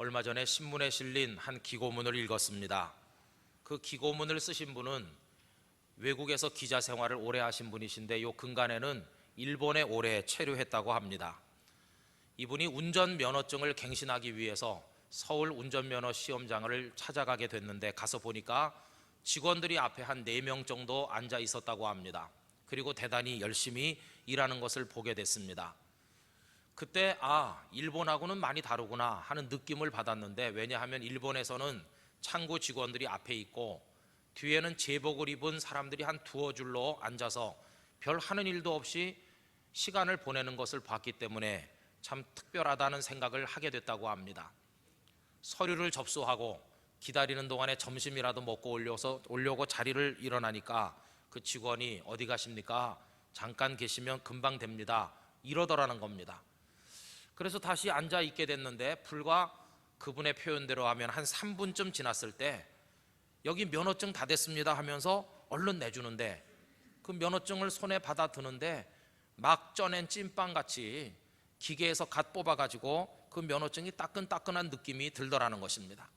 얼마 전에 신문에 실린 한 기고문을 읽었습니다. 그 기고문을 쓰신 분은 외국에서 기자 생활을 오래 하신 분이신데 요 근간에는 일본에 오래 체류했다고 합니다. 이분이 운전면허증을 갱신하기 위해서 서울 운전면허 시험장을 찾아가게 됐는데 가서 보니까 직원들이 앞에 한 4명 정도 앉아 있었다고 합니다. 그리고 대단히 열심히 일하는 것을 보게 됐습니다. 그때 일본하고는 많이 다르구나 하는 느낌을 받았는데, 왜냐하면 일본에서는 창구 직원들이 앞에 있고 뒤에는 제복을 입은 사람들이 한 두어 줄로 앉아서 별 하는 일도 없이 시간을 보내는 것을 봤기 때문에 참 특별하다는 생각을 하게 됐다고 합니다. 서류를 접수하고 기다리는 동안에 점심이라도 먹고 오려고 자리를 일어나니까 그 직원이 어디 가십니까? 잠깐 계시면 금방 됩니다. 이러더라는 겁니다. 그래서 다시 앉아 있게 됐는데 불과 그분의 표현대로 하면 한 3분쯤 지났을 때 여기 면허증 다 됐습니다 하면서 얼른 내주는데, 그 면허증을 손에 받아 드는데 막 쪄낸 찐빵같이 기계에서 갓 뽑아가지고 그 면허증이 따끈따끈한 느낌이 들더라는 것입니다.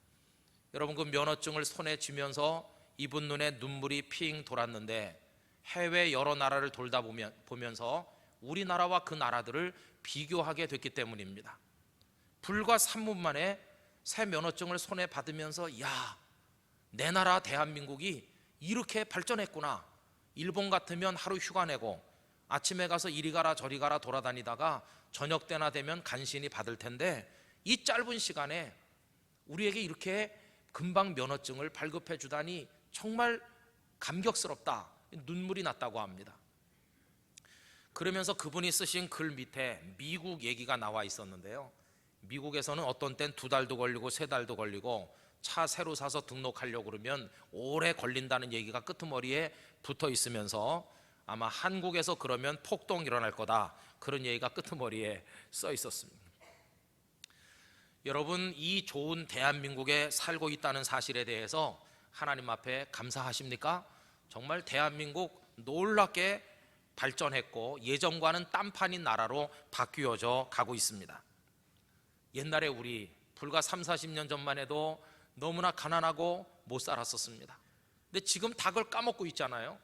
여러분, 그 면허증을 손에 쥐면서 이분 눈에 눈물이 핑 돌았는데, 해외 여러 나라를 돌다 보면서 우리나라와 그 나라들을 비교하게 됐기 때문입니다. 불과 3분 만에 새 면허증을 손에 받으면서 내 나라 대한민국이 이렇게 발전했구나. 일본 같으면 하루 휴가 내고 아침에 가서 이리 가라 저리 가라 돌아다니다가 저녁 때나 되면 간신히 받을 텐데 이 짧은 시간에 우리에게 이렇게 금방 면허증을 발급해 주다니 정말 감격스럽다. 눈물이 났다고 합니다. 그러면서 그분이 쓰신 글 밑에 미국 얘기가 나와 있었는데요. 미국에서는 어떤 땐 2달도 걸리고 3달도 걸리고 차 새로 사서 등록하려고 그러면 오래 걸린다는 얘기가 끄트머리에 붙어 있으면서 아마 한국에서 그러면 폭동 일어날 거다, 그런 얘기가 끄트머리에 써 있었습니다. 여러분, 이 좋은 대한민국에 살고 있다는 사실에 대해서 하나님 앞에 감사하십니까? 정말 대한민국 놀랍게 발전했고 예전과는 딴판인 나라로 바뀌어져 가고 있습니다. 옛날에 우리 불과 30-40년 전만 해도 너무나 가난하고 못 살았었습니다. 근데 지금 다 그걸 까먹고 있잖아요.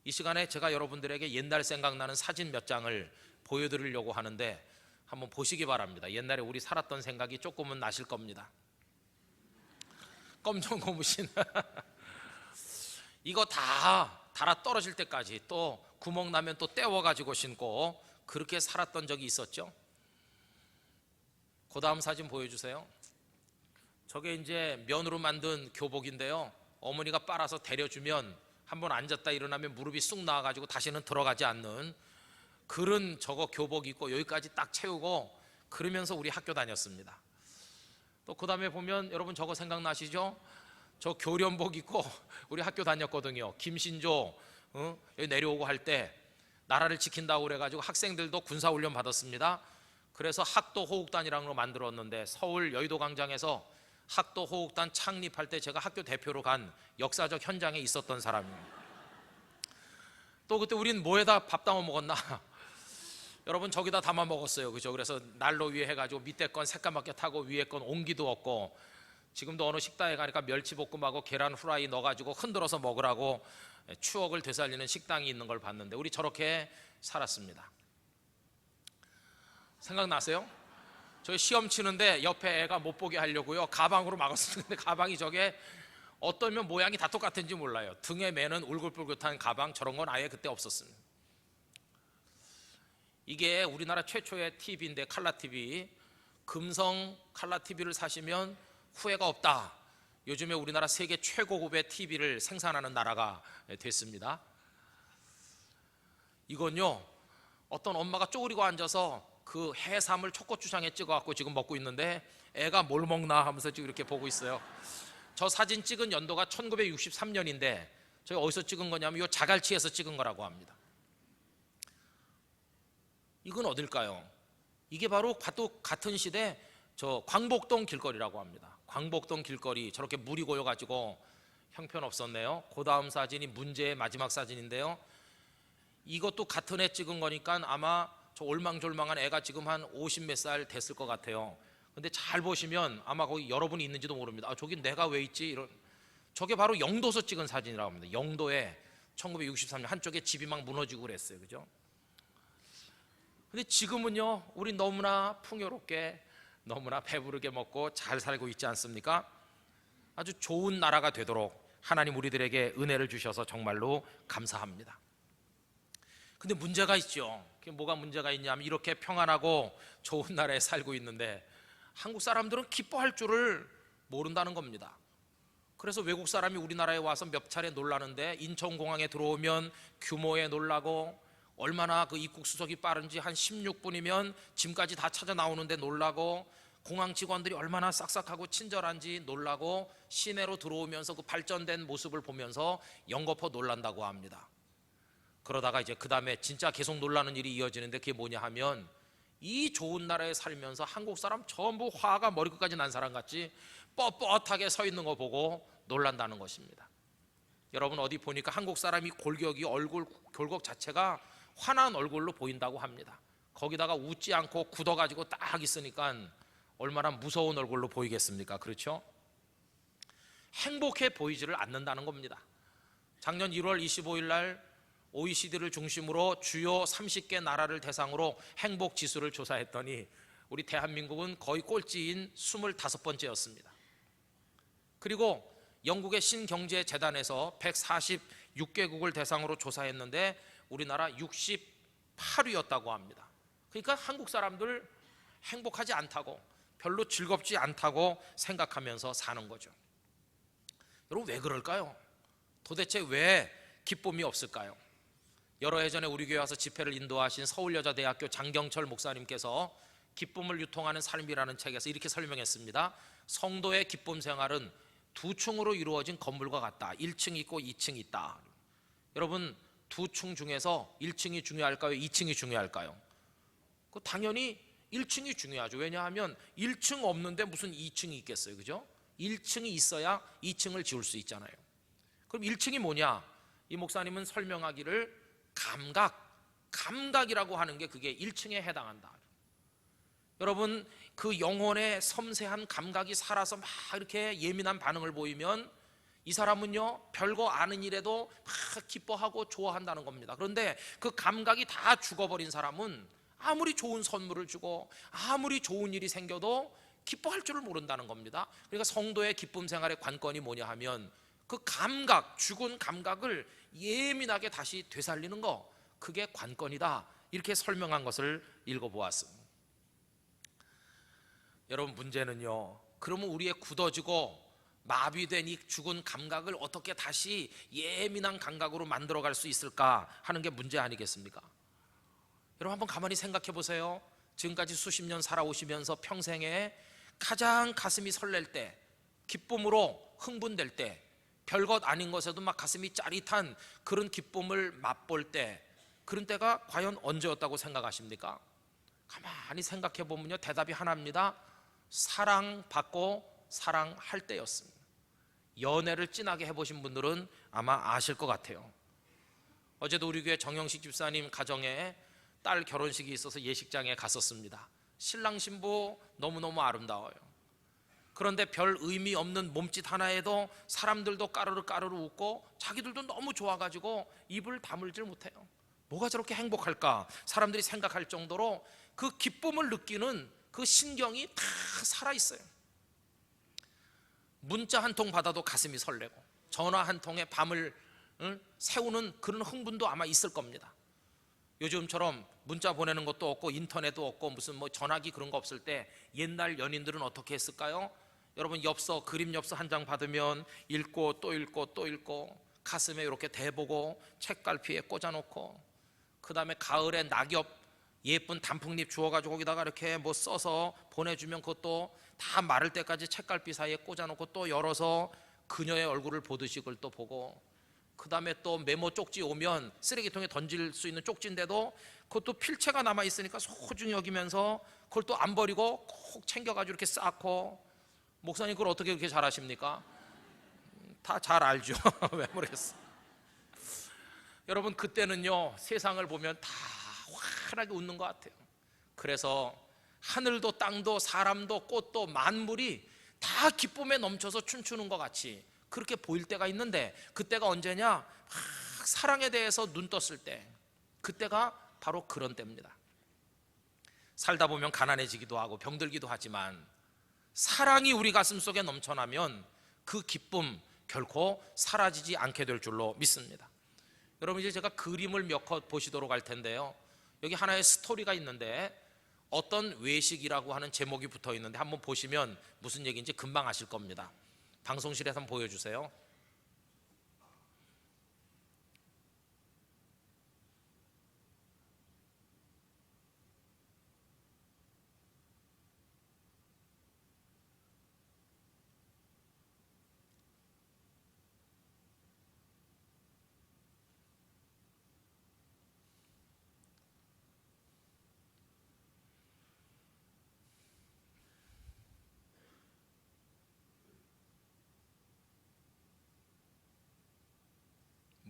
이 시간에 제가 여러분들에게 옛날 생각나는 사진 몇 장을 보여드리려고 하는데 한번 보시기 바랍니다. 옛날에 우리 살았던 생각이 조금은 나실 겁니다. 검정 고무신 이거 다 달아 떨어질 때까지 또 구멍 나면 또 떼워가지고 신고 그렇게 살았던 적이 있었죠. 그 다음 사진 보여주세요. 저게 이제 면으로 만든 교복인데요, 어머니가 빨아서 데려주면 한번 앉았다 일어나면 무릎이 쑥 나와가지고 다시는 들어가지 않는 그런 저거 교복 입고 여기까지 딱 채우고 그러면서 우리 학교 다녔습니다. 또 그 다음에 보면 여러분 저거 생각나시죠? 저 교련복 입고 우리 학교 다녔거든요. 김신조 여기 내려오고 할 때 나라를 지킨다고 그래가지고 학생들도 군사훈련 받았습니다. 그래서 학도호국단이라는 걸 만들었는데 서울 여의도 광장에서 학도호국단 창립할 때 제가 학교 대표로 간 역사적 현장에 있었던 사람입니다. 또 그때 우린 뭐에다 밥 담아 먹었나? 여러분 저기다 담아 먹었어요, 그죠? 그래서 난로 위에 해가지고 밑에 건 새까맣게 타고 위에 건 옹기도 없고, 지금도 어느 식당에 가니까 멸치볶음하고 계란 후라이 넣어가지고 흔들어서 먹으라고 추억을 되살리는 식당이 있는 걸 봤는데 우리 저렇게 살았습니다. 생각나세요? 저 시험 치는데 옆에 애가 못 보게 하려고요 가방으로 막았었는데 가방이 저게 어떠면 모양이 다 똑같은지 몰라요. 등에 매는 울긋불긋한 가방, 저런 건 아예 그때 없었습니다. 이게 우리나라 최초의 TV인데 칼라 TV, 금성 칼라 TV를 사시면 후회가 없다. 요즘에 우리나라 세계 최고급의 TV를 생산하는 나라가 됐습니다. 이건요, 어떤 엄마가 쪼그리고 앉아서 그 해삼을 초고추장에 찍어갖고 지금 먹고 있는데 애가 뭘 먹나 하면서 지금 이렇게 보고 있어요. 저 사진 찍은 연도가 1963년인데 저희 어디서 찍은 거냐면 이 자갈치에서 찍은 거라고 합니다. 이건 어딜까요? 이게 바로 같은 시대 저 광복동 길거리라고 합니다. 광복동 길거리, 저렇게 물이 고여가지고 형편없었네요. 그 다음 사진이 문제의 마지막 사진인데요, 이것도 같은 해 찍은 거니까 아마 저 올망졸망한 애가 지금 한 50 몇 살 됐을 것 같아요. 근데 잘 보시면 아마 거기 여러분이 있는지도 모릅니다. 저기 내가 왜 있지? 이런. 저게 바로 영도에서 찍은 사진이라고 합니다. 영도에 1963년 한쪽에 집이 막 무너지고 그랬어요. 그죠? 근데 지금은요, 우리 너무나 풍요롭게, 너무나 배부르게 먹고 잘 살고 있지 않습니까? 아주 좋은 나라가 되도록 하나님 우리들에게 은혜를 주셔서 정말로 감사합니다. 근데 문제가 있죠. 그게 뭐가 문제가 있냐면, 이렇게 평안하고 좋은 나라에 살고 있는데 한국 사람들은 기뻐할 줄을 모른다는 겁니다. 그래서 외국 사람이 우리나라에 와서 몇 차례 놀라는데, 인천공항에 들어오면 규모에 놀라고, 얼마나 그 입국 수속이 빠른지 한 16분이면 짐까지 다 찾아 나오는데 놀라고, 공항 직원들이 얼마나 싹싹하고 친절한지 놀라고, 시내로 들어오면서 그 발전된 모습을 보면서 연거푸 놀란다고 합니다. 그러다가 이제 그 다음에 진짜 계속 놀라는 일이 이어지는데, 그게 뭐냐 하면, 이 좋은 나라에 살면서 한국 사람 전부 화가 머리끝까지 난 사람 같이 뻣뻣하게 서 있는 거 보고 놀란다는 것입니다. 여러분, 어디 보니까 한국 사람이 골격이, 얼굴 골격 자체가 환한 얼굴로 보인다고 합니다. 거기다가 웃지 않고 굳어가지고 딱 있으니까 얼마나 무서운 얼굴로 보이겠습니까? 그렇죠? 행복해 보이지를 않는다는 겁니다. 작년 1월 25일 날 OECD를 중심으로 주요 30개 나라를 대상으로 행복 지수를 조사했더니 우리 대한민국은 거의 꼴찌인 25번째였습니다. 그리고 영국의 신경제재단에서 146개국을 대상으로 조사했는데 우리나라 68위였다고 합니다. 그러니까 한국 사람들 행복하지 않다고, 별로 즐겁지 않다고 생각하면서 사는 거죠. 여러분, 왜 그럴까요? 도대체 왜 기쁨이 없을까요? 여러 해 전에 우리 교회 와서 집회를 인도하신 서울여자대학교 장경철 목사님께서 기쁨을 유통하는 삶이라는 책에서 이렇게 설명했습니다. 성도의 기쁨 생활은 두 층으로 이루어진 건물과 같다. 1층 있고 2층 있다. 여러분, 두 층 중에서 1층이 중요할까요? 2층이 중요할까요? 당연히 1층이 중요하죠. 왜냐하면 1층 없는데 무슨 2층이 있겠어요. 그죠? 1층이 있어야 2층을 지을 수 있잖아요. 그럼 1층이 뭐냐? 이 목사님은 설명하기를 감각이라고 하는 게 그게 1층에 해당한다. 여러분, 그 영혼의 섬세한 감각이 살아서 막 이렇게 예민한 반응을 보이면 이 사람은요, 별거 아는 일에도 막 기뻐하고 좋아한다는 겁니다. 그런데 그 감각이 다 죽어버린 사람은 아무리 좋은 선물을 주고 아무리 좋은 일이 생겨도 기뻐할 줄을 모른다는 겁니다. 그러니까 성도의 기쁨 생활의 관건이 뭐냐 하면, 그 감각, 죽은 감각을 예민하게 다시 되살리는 거, 그게 관건이다. 이렇게 설명한 것을 읽어보았습니다. 여러분, 문제는요, 그러면 우리의 굳어지고 마비된 이 죽은 감각을 어떻게 다시 예민한 감각으로 만들어갈 수 있을까 하는 게 문제 아니겠습니까? 여러분, 한번 가만히 생각해 보세요. 지금까지 수십 년 살아오시면서 평생에 가장 가슴이 설렐 때, 기쁨으로 흥분될 때, 별것 아닌 것에도 막 가슴이 짜릿한 그런 기쁨을 맛볼 때, 그런 때가 과연 언제였다고 생각하십니까? 가만히 생각해 보면요, 대답이 하나입니다. 사랑받고 사랑할 때였습니다. 연애를 진하게 해보신 분들은 아마 아실 것 같아요. 어제도 우리 교회 정영식 집사님 가정에 딸 결혼식이 있어서 예식장에 갔었습니다. 신랑 신부 너무너무 아름다워요. 그런데 별 의미 없는 몸짓 하나에도 사람들도 까르르 웃고 자기들도 너무 좋아가지고 입을 다물질 못해요. 뭐가 저렇게 행복할까? 사람들이 생각할 정도로 그 기쁨을 느끼는 그 신경이 다 살아있어요. 문자 한 통 받아도 가슴이 설레고, 전화 한 통에 밤을 세우는 그런 흥분도 아마 있을 겁니다. 요즘처럼 문자 보내는 것도 없고 인터넷도 없고 무슨 뭐 전화기 그런 거 없을 때 옛날 연인들은 어떻게 했을까요? 여러분, 엽서, 그림 엽서 한 장 받으면 읽고 또 읽고 또 읽고, 가슴에 이렇게 대보고 책갈피에 꽂아놓고, 그 다음에 가을에 낙엽 예쁜 단풍잎 주워가지고 거기다가 이렇게 뭐 써서 보내주면 그것도 다 마를 때까지 책갈피 사이에 꽂아놓고 또 열어서 그녀의 얼굴을 보듯이 그걸 또 보고, 그 다음에 또 메모 쪽지 오면 쓰레기통에 던질 수 있는 쪽지인데도 그것도 필체가 남아있으니까 소중히 여기면서 그걸 또 안 버리고 콕 챙겨가지고 이렇게 쌓고. 목사님, 그걸 어떻게 그렇게 잘하십니까? 다 잘 알죠. 왜 모르겠어. 여러분, 그때는요, 세상을 보면 다 환하게 웃는 것 같아요. 그래서 하늘도 땅도 사람도 꽃도 만물이 다 기쁨에 넘쳐서 춤추는 것 같이 그렇게 보일 때가 있는데, 그때가 언제냐? 막 사랑에 대해서 눈 떴을 때, 그때가 바로 그런 때입니다. 살다 보면 가난해지기도 하고 병들기도 하지만 사랑이 우리 가슴 속에 넘쳐나면 그 기쁨 결코 사라지지 않게 될 줄로 믿습니다. 여러분, 이제 제가 그림을 몇 컷 보시도록 할 텐데요, 여기 하나의 스토리가 있는데 어떤 외식이라고 하는 제목이 붙어 있는데 한번 보시면 무슨 얘기인지 금방 아실 겁니다. 방송실에서 한번 보여주세요.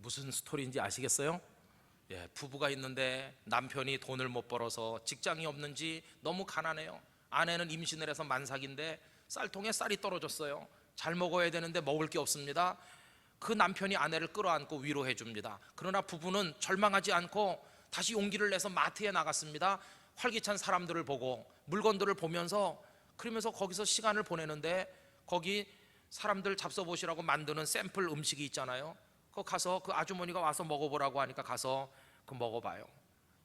무슨 스토리인지 아시겠어요? 예, 부부가 있는데 남편이 돈을 못 벌어서 직장이 없는지 너무 가난해요. 아내는 임신을 해서 만삭인데 쌀통에 쌀이 떨어졌어요. 잘 먹어야 되는데 먹을 게 없습니다. 그 남편이 아내를 끌어안고 위로해 줍니다. 그러나 부부는 절망하지 않고 다시 용기를 내서 마트에 나갔습니다. 활기찬 사람들을 보고 물건들을 보면서, 그러면서 거기서 시간을 보내는데 거기 사람들 잡숴보시라고 만드는 샘플 음식이 있잖아요. 그 가서 그 아주머니가 와서 먹어보라고 하니까 가서 그 먹어봐요.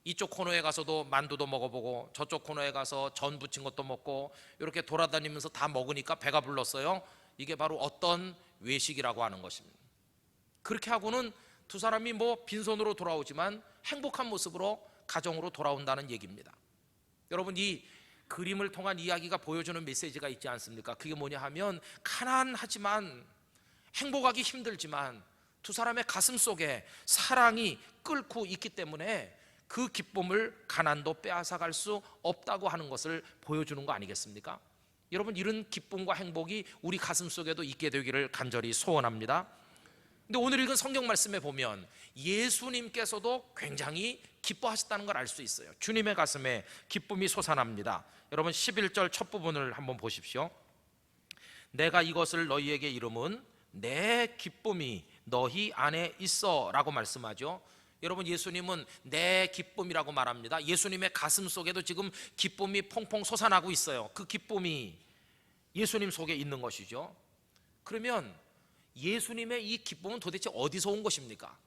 이쪽 코너에 가서도 만두도 먹어보고 저쪽 코너에 가서 전 부친 것도 먹고 이렇게 돌아다니면서 다 먹으니까 배가 불렀어요. 이게 바로 어떤 외식이라고 하는 것입니다. 그렇게 하고는 두 사람이 뭐 빈손으로 돌아오지만 행복한 모습으로 가정으로 돌아온다는 얘기입니다. 여러분, 이 그림을 통한 이야기가 보여주는 메시지가 있지 않습니까? 그게 뭐냐 하면, 가난하지만 행복하기 힘들지만 두 사람의 가슴 속에 사랑이 끓고 있기 때문에 그 기쁨을 가난도 빼앗아갈 수 없다고 하는 것을 보여주는 거 아니겠습니까? 여러분, 이런 기쁨과 행복이 우리 가슴 속에도 있게 되기를 간절히 소원합니다. 근데 오늘 읽은 성경 말씀에 보면 예수님께서도 굉장히 기뻐하셨다는 걸 알 수 있어요. 주님의 가슴에 기쁨이 솟아납니다. 여러분, 11절 첫 부분을 한번 보십시오. 내가 이것을 너희에게 이름은 내 기쁨이 너희 안에 있어 라고 말씀하죠. 여러분, 예수님은 내 기쁨이라고 말합니다. 예수님의 가슴 속에도 지금 기쁨이 퐁퐁 솟아나고 있어요. 그 기쁨이 예수님 속에 있는 것이죠. 그러면 예수님의 이 기쁨은 도대체 어디서 온 것입니까?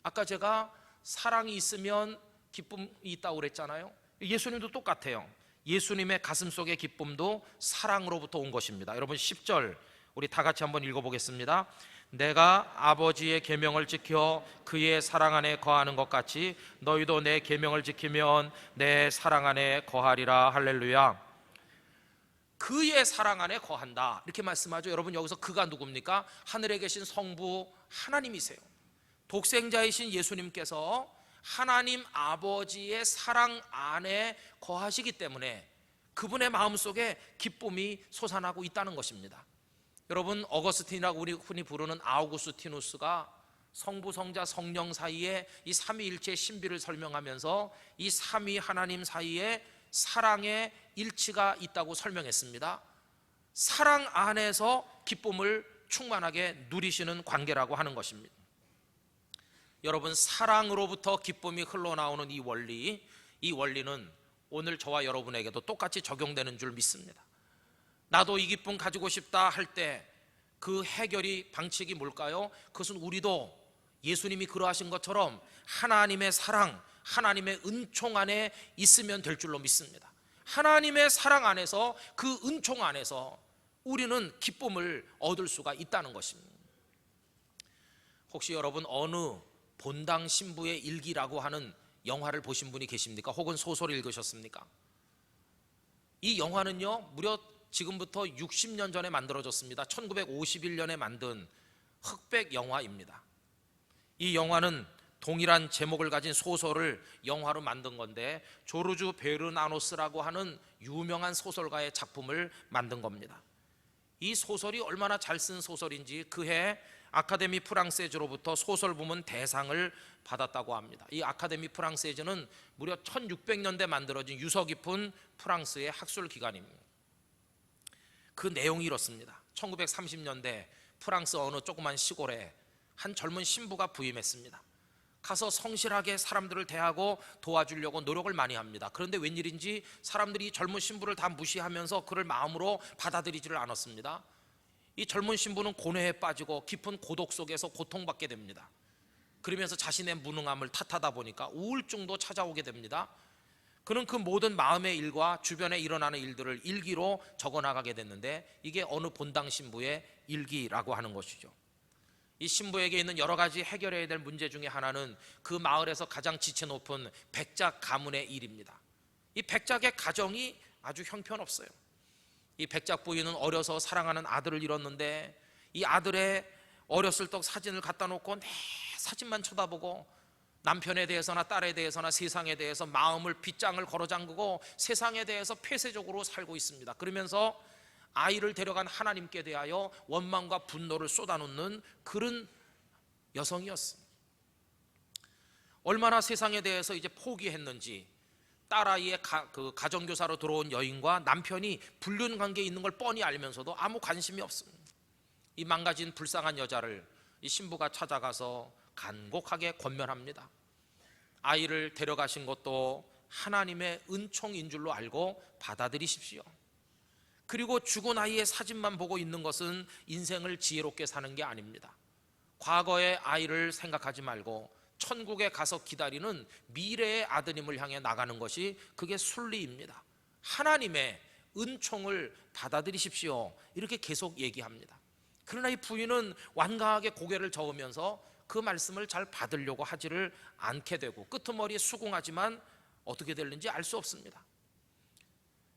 아까 제가 사랑이 있으면 기쁨이 있다고 그랬잖아요. 예수님도 똑같아요. 예수님의 가슴 속의 기쁨도 사랑으로부터 온 것입니다. 여러분, 10절 우리 다 같이 한번 읽어보겠습니다. 내가 아버지의 계명을 지켜 그의 사랑 안에 거하는 것 같이 너희도 내 계명을 지키면 내 사랑 안에 거하리라. 할렐루야. 그의 사랑 안에 거한다, 이렇게 말씀하죠. 여러분, 여기서 그가 누굽니까? 하늘에 계신 성부 하나님이세요. 독생자이신 예수님께서 하나님 아버지의 사랑 안에 거하시기 때문에 그분의 마음속에 기쁨이 솟아나고 있다는 것입니다. 여러분, 어거스틴이라고 우리 흔히 부르는 아우구스티누스가 성부, 성자, 성령 사이에 이 삼위일체의 신비를 설명하면서 이 삼위 하나님 사이에 사랑의 일치가 있다고 설명했습니다. 사랑 안에서 기쁨을 충만하게 누리시는 관계라고 하는 것입니다. 여러분, 사랑으로부터 기쁨이 흘러나오는 이 원리는 오늘 저와 여러분에게도 똑같이 적용되는 줄 믿습니다. 나도 이 기쁨 가지고 싶다 할 때 그 해결이 방식이 뭘까요? 그것은 우리도 예수님이 그러하신 것처럼 하나님의 사랑, 하나님의 은총 안에 있으면 될 줄로 믿습니다. 하나님의 사랑 안에서, 그 은총 안에서 우리는 기쁨을 얻을 수가 있다는 것입니다. 혹시 여러분, 어느 본당 신부의 일기라고 하는 영화를 보신 분이 계십니까? 혹은 소설을 읽으셨습니까? 이 영화는요, 무려 지금부터 60년 전에 만들어졌습니다. 1951년에 만든 흑백 영화입니다. 이 영화는 동일한 제목을 가진 소설을 영화로 만든 건데, 조르주 베르나노스라고 하는 유명한 소설가의 작품을 만든 겁니다. 이 소설이 얼마나 잘 쓴 소설인지 그해 아카데미 프랑세즈로부터 소설 부문 대상을 받았다고 합니다. 이 아카데미 프랑세즈는 무려 1600년대 만들어진 유서 깊은 프랑스의 학술 기관입니다. 그 내용이 이렇습니다. 1930년대 프랑스 어느 조그만 시골에 한 젊은 신부가 부임했습니다. 가서 성실하게 사람들을 대하고 도와주려고 노력을 많이 합니다. 그런데 웬일인지 사람들이 젊은 신부를 다 무시하면서 그를 마음으로 받아들이지를 않았습니다. 이 젊은 신부는 고뇌에 빠지고 깊은 고독 속에서 고통받게 됩니다. 그러면서 자신의 무능함을 탓하다 보니까 우울증도 찾아오게 됩니다. 그는 그 모든 마음의 일과 주변에 일어나는 일들을 일기로 적어나가게 됐는데, 이게 어느 본당 신부의 일기라고 하는 것이죠. 이 신부에게 있는 여러 가지 해결해야 될 문제 중에 하나는 그 마을에서 가장 지체 높은 백작 가문의 일입니다. 이 백작의 가정이 아주 형편없어요. 이 백작 부인은 어려서 사랑하는 아들을 잃었는데, 이 아들의 어렸을 적 사진을 갖다 놓고 내 사진만 쳐다보고 남편에 대해서나 딸에 대해서나 세상에 대해서 마음을 빗장을 걸어 잠그고 세상에 대해서 폐쇄적으로 살고 있습니다. 그러면서 아이를 데려간 하나님께 대하여 원망과 분노를 쏟아놓는 그런 여성이었습니다. 얼마나 세상에 대해서 이제 포기했는지, 딸아이의 가정교사로 들어온 여인과 남편이 불륜 관계에 있는 걸 뻔히 알면서도 아무 관심이 없습니다. 이 망가진 불쌍한 여자를 이 신부가 찾아가서 간곡하게 권면합니다. 아이를 데려가신 것도 하나님의 은총인 줄로 알고 받아들이십시오. 그리고 죽은 아이의 사진만 보고 있는 것은 인생을 지혜롭게 사는 게 아닙니다. 과거의 아이를 생각하지 말고 천국에 가서 기다리는 미래의 아드님을 향해 나가는 것이 그게 순리입니다. 하나님의 은총을 받아들이십시오. 이렇게 계속 얘기합니다. 그러나 이 부인은 완강하게 고개를 저으면서 그 말씀을 잘 받으려고 하지를 않게 되고 끄트머리에 수긍하지만 어떻게 될는지 알 수 없습니다.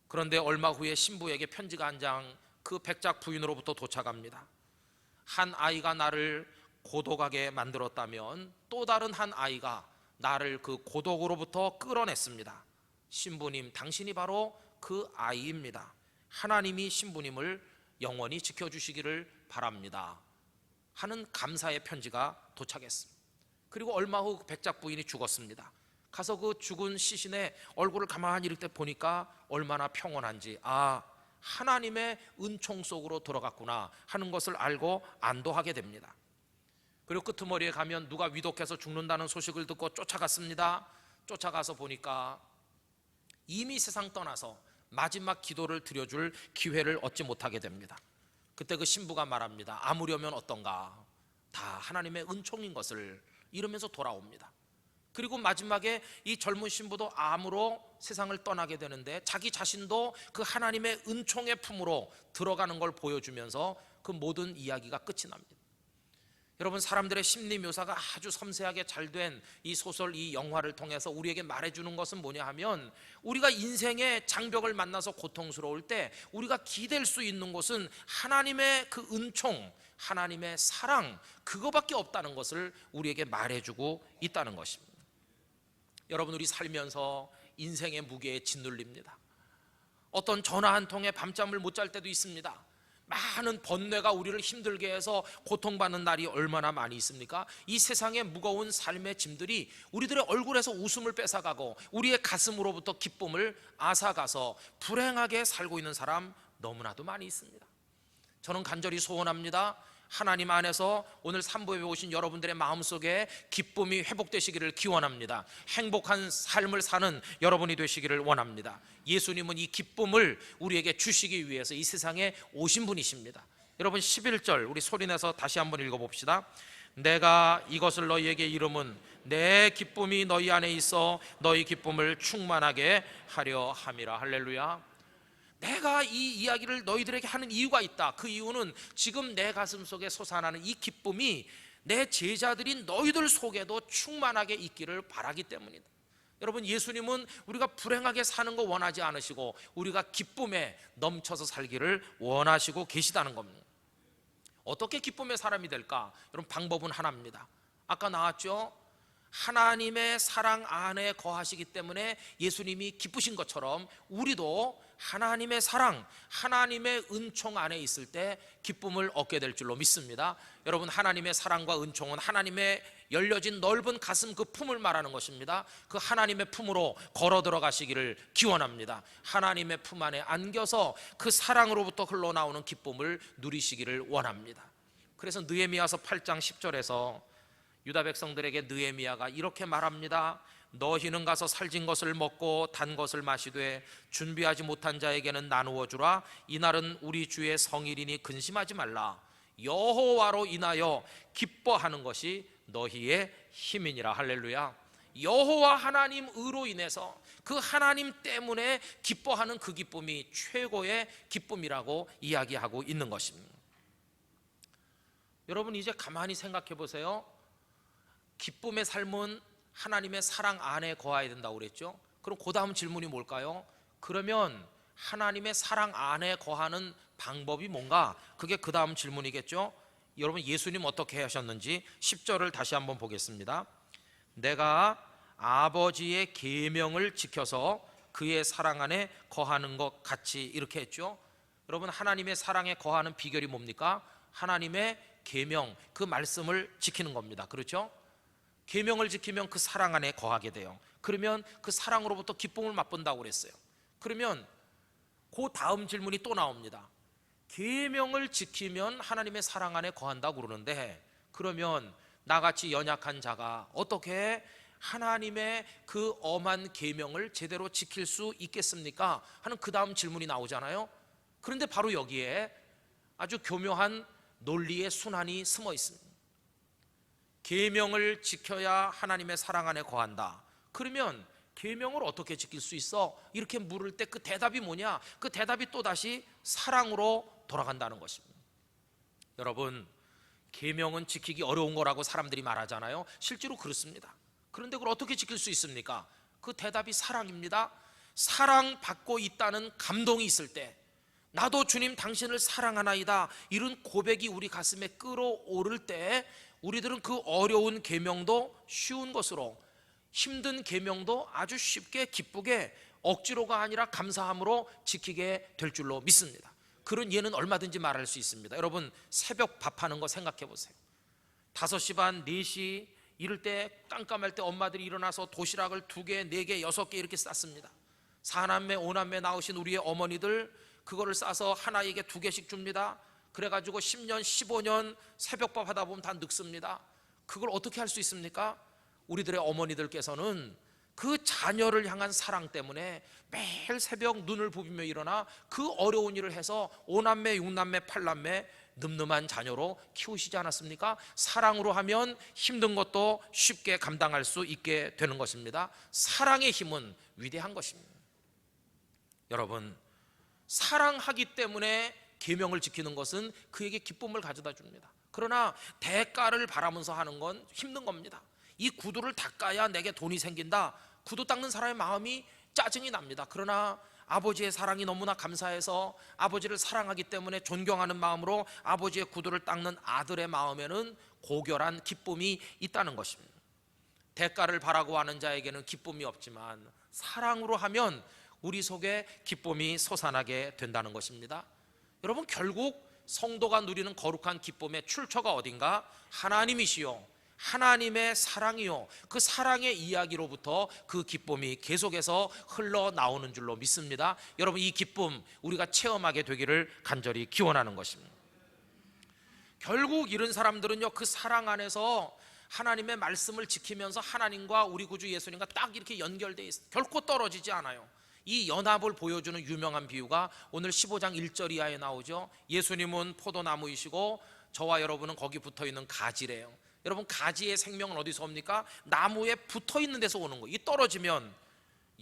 그런데 얼마 후에 신부에게 편지가 한 장 그 백작 부인으로부터 도착합니다. 한 아이가 나를 고독하게 만들었다면 또 다른 한 아이가 나를 그 고독으로부터 끌어냈습니다. 신부님, 당신이 바로 그 아이입니다. 하나님이 신부님을 영원히 지켜주시기를 바랍니다 하는 감사의 편지가 도착했습니다. 그리고 얼마 후 백작 부인이 죽었습니다. 가서 그 죽은 시신의 얼굴을 가만히 이렇게 보니까 얼마나 평온한지, 하나님의 은총 속으로 들어갔구나 하는 것을 알고 안도하게 됩니다. 그리고 끄트머리에 가면 누가 위독해서 죽는다는 소식을 듣고 쫓아갔습니다. 쫓아가서 보니까 이미 세상 떠나서 마지막 기도를 드려줄 기회를 얻지 못하게 됩니다. 그때 그 신부가 말합니다. 아무려면 어떤가, 다 하나님의 은총인 것을, 이러면서 돌아옵니다. 그리고 마지막에 이 젊은 신부도 암으로 세상을 떠나게 되는데 자기 자신도 그 하나님의 은총의 품으로 들어가는 걸 보여주면서 그 모든 이야기가 끝이 납니다. 여러분, 사람들의 심리 묘사가 아주 섬세하게 잘 된 이 소설, 이 영화를 통해서 우리에게 말해주는 것은 뭐냐 하면, 우리가 인생의 장벽을 만나서 고통스러울 때 우리가 기댈 수 있는 것은 하나님의 그 은총, 하나님의 사랑, 그거밖에 없다는 것을 우리에게 말해주고 있다는 것입니다. 여러분, 우리 살면서 인생의 무게에 짓눌립니다. 어떤 전화 한 통에 밤잠을 못 잘 때도 있습니다. 많은 번뇌가 우리를 힘들게 해서 고통받는 날이 얼마나 많이 있습니까? 이 세상의 무거운 삶의 짐들이 우리들의 얼굴에서 웃음을 뺏어가고 우리의 가슴으로부터 기쁨을 앗아가서 불행하게 살고 있는 사람 너무나도 많이 있습니다. 저는 간절히 소원합니다. 하나님 안에서 오늘 3부에 오신 여러분들의 마음속에 기쁨이 회복되시기를 기원합니다. 행복한 삶을 사는 여러분이 되시기를 원합니다. 예수님은 이 기쁨을 우리에게 주시기 위해서 이 세상에 오신 분이십니다. 여러분, 11절 우리 소리내서 다시 한번 읽어봅시다. 내가 이것을 너희에게 이름은 내 기쁨이 너희 안에 있어 너희 기쁨을 충만하게 하려 함이라. 할렐루야. 내가 이 이야기를 너희들에게 하는 이유가 있다. 그 이유는 지금 내 가슴 속에 솟아나는 이 기쁨이 내 제자들인 너희들 속에도 충만하게 있기를 바라기 때문이다. 여러분, 예수님은 우리가 불행하게 사는 거 원하지 않으시고 우리가 기쁨에 넘쳐서 살기를 원하시고 계시다는 겁니다. 어떻게 기쁨의 사람이 될까? 여러분, 방법은 하나입니다. 아까 나왔죠? 하나님의 사랑 안에 거하시기 때문에 예수님이 기쁘신 것처럼 우리도 하나님의 사랑, 하나님의 은총 안에 있을 때 기쁨을 얻게 될 줄로 믿습니다. 여러분, 하나님의 사랑과 은총은 하나님의 열려진 넓은 가슴 그 품을 말하는 것입니다. 그 하나님의 품으로 걸어 들어가시기를 기원합니다. 하나님의 품 안에 안겨서 그 사랑으로부터 흘러나오는 기쁨을 누리시기를 원합니다. 그래서 느헤미야서 8장 10절에서 유다 백성들에게 느헤미야가 이렇게 말합니다. 너희는 가서 살진 것을 먹고 단 것을 마시되 준비하지 못한 자에게는 나누어 주라. 이날은 우리 주의 성일이니 근심하지 말라. 여호와로 인하여 기뻐하는 것이 너희의 힘이니라. 할렐루야. 여호와 하나님으로 인해서 그 하나님 때문에 기뻐하는 그 기쁨이 최고의 기쁨이라고 이야기하고 있는 것입니다. 여러분, 이제 가만히 생각해 보세요. 기쁨의 삶은 하나님의 사랑 안에 거해야 된다고 그랬죠. 그럼 그 다음 질문이 뭘까요? 그러면 하나님의 사랑 안에 거하는 방법이 뭔가? 그게 그 다음 질문이겠죠. 여러분, 예수님 어떻게 하셨는지 10절을 다시 한번 보겠습니다. 내가 아버지의 계명을 지켜서 그의 사랑 안에 거하는 것 같이, 이렇게 했죠. 여러분, 하나님의 사랑에 거하는 비결이 뭡니까? 하나님의 계명, 그 말씀을 지키는 겁니다. 그렇죠? 계명을 지키면 그 사랑 안에 거하게 돼요. 그러면 그 사랑으로부터 기쁨을 맛본다고 그랬어요. 그러면 그 다음 질문이 또 나옵니다. 계명을 지키면 하나님의 사랑 안에 거한다고 그러는데, 그러면 나같이 연약한 자가 어떻게 하나님의 그 엄한 계명을 제대로 지킬 수 있겠습니까? 하는 그 다음 질문이 나오잖아요. 그런데 바로 여기에 아주 교묘한 논리의 순환이 숨어 있습니다. 계명을 지켜야 하나님의 사랑 안에 거한다. 그러면 계명을 어떻게 지킬 수 있어? 이렇게 물을 때 그 대답이 뭐냐? 그 대답이 또다시 사랑으로 돌아간다는 것입니다. 여러분, 계명은 지키기 어려운 거라고 사람들이 말하잖아요. 실제로 그렇습니다. 그런데 그걸 어떻게 지킬 수 있습니까? 그 대답이 사랑입니다. 사랑받고 있다는 감동이 있을 때, 나도 주님 당신을 사랑하나이다, 이런 고백이 우리 가슴에 끓어오를 때 우리들은 그 어려운 계명도 쉬운 것으로, 힘든 계명도 아주 쉽게 기쁘게 억지로가 아니라 감사함으로 지키게 될 줄로 믿습니다. 그런 예는 얼마든지 말할 수 있습니다. 여러분, 새벽 밥하는 거 생각해 보세요. 5시 반, 4시 이럴 때, 깜깜할 때 엄마들이 일어나서 도시락을 2개, 4개, 6개 이렇게 쌌습니다. 4남매, 5남매 나오신 우리의 어머니들 그거를 싸서 하나에게 2개씩 줍니다. 그래가지고 10년, 15년 새벽밥 하다 보면 다 늙습니다. 그걸 어떻게 할 수 있습니까? 우리들의 어머니들께서는 그 자녀를 향한 사랑 때문에 매일 새벽 눈을 부비며 일어나 그 어려운 일을 해서 5남매, 6남매, 8남매 늠름한 자녀로 키우시지 않았습니까? 사랑으로 하면 힘든 것도 쉽게 감당할 수 있게 되는 것입니다. 사랑의 힘은 위대한 것입니다. 여러분, 사랑하기 때문에 계명을 지키는 것은 그에게 기쁨을 가져다 줍니다. 그러나 대가를 바라면서 하는 건 힘든 겁니다. 이 구두를 닦아야 내게 돈이 생긴다. 구두 닦는 사람의 마음이 짜증이 납니다. 그러나 아버지의 사랑이 너무나 감사해서 아버지를 사랑하기 때문에 존경하는 마음으로 아버지의 구두를 닦는 아들의 마음에는 고결한 기쁨이 있다는 것입니다. 대가를 바라고 하는 자에게는 기쁨이 없지만 사랑으로 하면 우리 속에 기쁨이 솟아나게 된다는 것입니다. 여러분, 결국 성도가 누리는 거룩한 기쁨의 출처가 어딘가? 하나님이시요, 하나님의 사랑이요, 그 사랑의 이야기로부터 그 기쁨이 계속해서 흘러나오는 줄로 믿습니다. 여러분, 이 기쁨 우리가 체험하게 되기를 간절히 기원하는 것입니다. 결국 이런 사람들은요, 그 사랑 안에서 하나님의 말씀을 지키면서 하나님과 우리 구주 예수님과 딱 이렇게 연결되어 있어요. 결코 떨어지지 않아요. 이 연합을 보여주는 유명한 비유가 오늘 15장 1절 이하에 나오죠. 예수님은 포도나무이시고 저와 여러분은 거기 붙어있는 가지래요. 여러분, 가지의 생명은 어디서 옵니까? 나무에 붙어있는 데서 오는 거예요. 이 떨어지면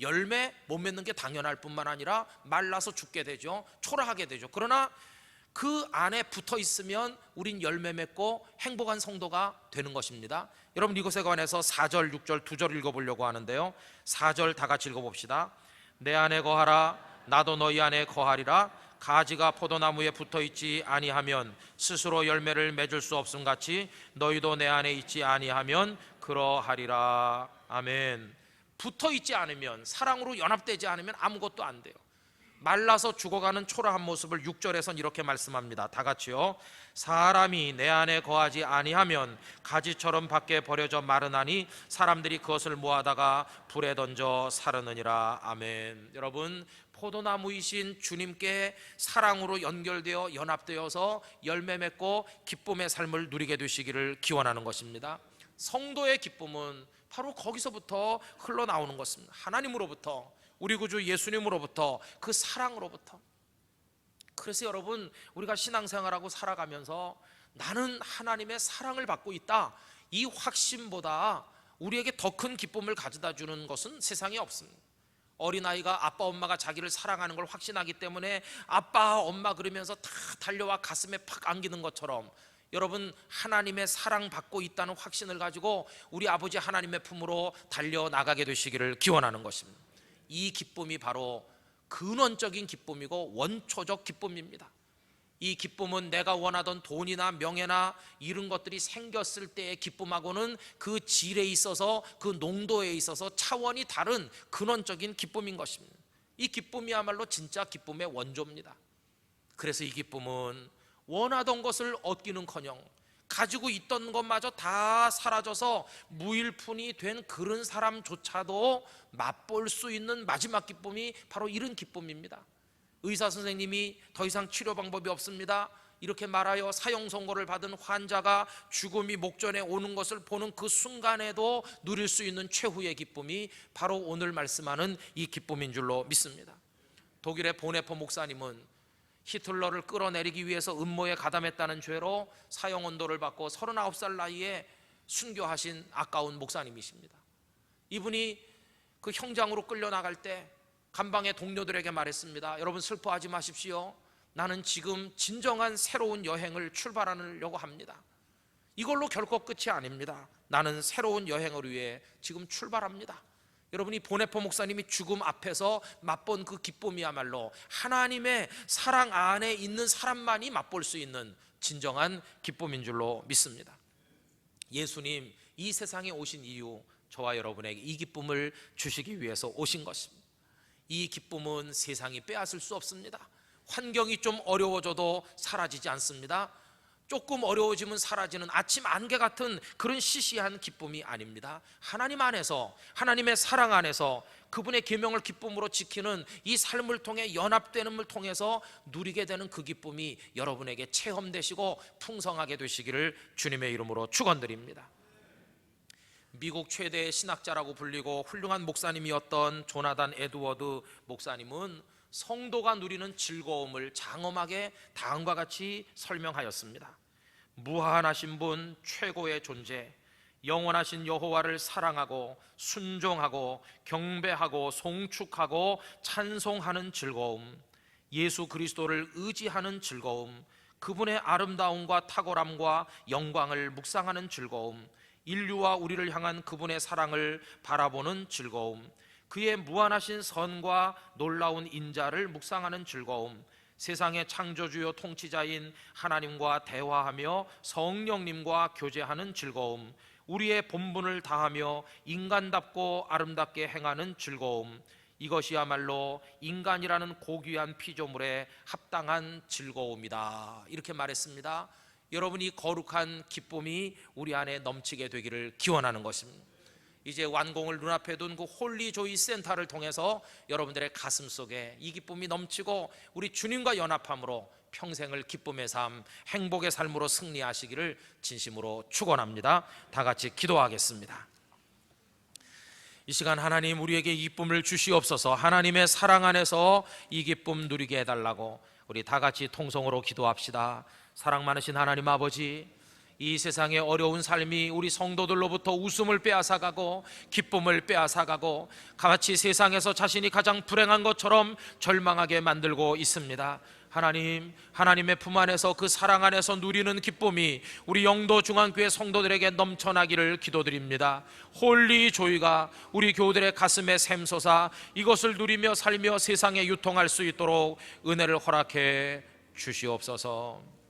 열매 못 맺는 게 당연할 뿐만 아니라 말라서 죽게 되죠. 초라하게 되죠. 그러나 그 안에 붙어 있으면 우린 열매 맺고 행복한 성도가 되는 것입니다. 여러분, 이것에 관해서 4절, 6절, 2절 읽어보려고 하는데요. 4절 다 같이 읽어봅시다. 내 안에 거하라, 나도 너희 안에 거하리라. 가지가 포도나무에 붙어있지 아니하면 스스로 열매를 맺을 수 없음 같이 너희도 내 안에 있지 아니하면 그러하리라. 아멘. 붙어 있지 않으면, 사랑으로 연합되지 않으면 아무것도 안 돼요. 말라서 죽어가는 초라한 모습을 6절에선 이렇게 말씀합니다. 다 같이요. 사람이 내 안에 거하지 아니하면 가지처럼 밖에 버려져 마르나니 사람들이 그것을 모아다가 불에 던져 사르느니라. 아멘. 여러분, 포도나무이신 주님께 사랑으로 연결되어 연합되어서 열매 맺고 기쁨의 삶을 누리게 되시기를 기원하는 것입니다. 성도의 기쁨은 바로 거기서부터 흘러나오는 것입니다. 하나님으로부터, 우리 구주 예수님으로부터, 그 사랑으로부터. 그래서 여러분, 우리가 신앙생활하고 살아가면서 나는 하나님의 사랑을 받고 있다, 이 확신보다 우리에게 더 큰 기쁨을 가져다 주는 것은 세상에 없습니다. 어린아이가 아빠 엄마가 자기를 사랑하는 걸 확신하기 때문에 아빠 엄마 그러면서 다 달려와 가슴에 팍 안기는 것처럼, 여러분, 하나님의 사랑받고 있다는 확신을 가지고 우리 아버지 하나님의 품으로 달려나가게 되시기를 기원하는 것입니다. 이 기쁨이 바로 근원적인 기쁨이고 원초적 기쁨입니다. 이 기쁨은 내가 원하던 돈이나 명예나 이런 것들이 생겼을 때의 기쁨하고는 그 질에 있어서, 그 농도에 있어서 차원이 다른 근원적인 기쁨인 것입니다. 이 기쁨이야말로 진짜 기쁨의 원조입니다. 그래서 이 기쁨은 원하던 것을 얻기는커녕 가지고 있던 것마저 다 사라져서 무일푼이 된 그런 사람조차도 맛볼 수 있는 마지막 기쁨이 바로 이런 기쁨입니다. 의사 선생님이 더 이상 치료 방법이 없습니다, 이렇게 말하여 사형 선고를 받은 환자가 죽음이 목전에 오는 것을 보는 그 순간에도 누릴 수 있는 최후의 기쁨이 바로 오늘 말씀하는 이 기쁨인 줄로 믿습니다. 독일의 보네퍼 목사님은 히틀러를 끌어내리기 위해서 음모에 가담했다는 죄로 사형 언도를 받고 39살 나이에 순교하신 아까운 목사님이십니다. 이분이 그 형장으로 끌려나갈 때 감방의 동료들에게 말했습니다. 여러분, 슬퍼하지 마십시오. 나는 지금 진정한 새로운 여행을 출발하려고 합니다. 이걸로 결코 끝이 아닙니다. 나는 새로운 여행을 위해 지금 출발합니다. 여러분이 보네퍼 목사님이 죽음 앞에서 맛본 그 기쁨이야말로 하나님의 사랑 안에 있는 사람만이 맛볼 수 있는 진정한 기쁨인 줄로 믿습니다. 예수님 이 세상에 오신 이유, 저와 여러분에게 이 기쁨을 주시기 위해서 오신 것입니다. 이 기쁨은 세상이 빼앗을 수 없습니다. 환경이 좀 어려워져도 사라지지 않습니다. 조금 어려워지면 사라지는 아침 안개 같은 그런 시시한 기쁨이 아닙니다. 하나님 안에서, 하나님의 사랑 안에서 그분의 계명을 기쁨으로 지키는 이 삶을 통해 연합되는을 통해서 누리게 되는 그 기쁨이 여러분에게 체험되시고 풍성하게 되시기를 주님의 이름으로 축원드립니다. 미국 최대의 신학자라고 불리고 훌륭한 목사님이었던 조나단 에드워드 목사님은 성도가 누리는 즐거움을 장엄하게 다음과 같이 설명하였습니다. 무한하신 분, 최고의 존재, 영원하신 여호와를 사랑하고 순종하고 경배하고 송축하고 찬송하는 즐거움, 예수 그리스도를 의지하는 즐거움, 그분의 아름다움과 탁월함과 영광을 묵상하는 즐거움, 인류와 우리를 향한 그분의 사랑을 바라보는 즐거움, 그의 무한하신 선과 놀라운 인자를 묵상하는 즐거움, 세상의 창조주요 통치자인 하나님과 대화하며 성령님과 교제하는 즐거움, 우리의 본분을 다하며 인간답고 아름답게 행하는 즐거움, 이것이야말로 인간이라는 고귀한 피조물에 합당한 즐거움이다, 이렇게 말했습니다. 여러분이 거룩한 기쁨이 우리 안에 넘치게 되기를 기원하는 것입니다. 이제 완공을 눈앞에 둔 그 홀리 조이 센터를 통해서 여러분들의 가슴 속에 이 기쁨이 넘치고 우리 주님과 연합함으로 평생을 기쁨의 삶, 행복의 삶으로 승리하시기를 진심으로 축원합니다. 다 같이 기도하겠습니다. 이 시간 하나님, 우리에게 이 기쁨을 주시옵소서. 하나님의 사랑 안에서 이 기쁨 누리게 해달라고 우리 다 같이 통성으로 기도합시다. 사랑 많으신 하나님 아버지, 이 세상의 어려운 삶이 우리 성도들로부터 웃음을 빼앗아가고 기쁨을 빼앗아가고 같이 세상에서 자신이 가장 불행한 것처럼 절망하게 만들고 있습니다. 하나님, 하나님의 품 안에서 그 사랑 안에서 누리는 기쁨이 우리 영도 중앙교회 성도들에게 넘쳐나기를 기도드립니다. 홀리 조이가 우리 교우들의 가슴에 샘솟아 이것을 누리며 살며 세상에 유통할 수 있도록 은혜를 허락해 주시옵소서.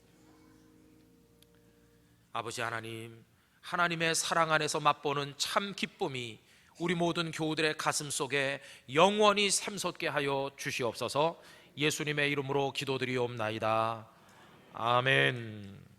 아버지 하나님, 하나님의 사랑 안에서 맛보는 참 기쁨이 우리 모든 교우들의 가슴 속에 영원히 샘솟게 하여 주시옵소서. 예수님의 이름으로 기도드리옵나이다. 아멘.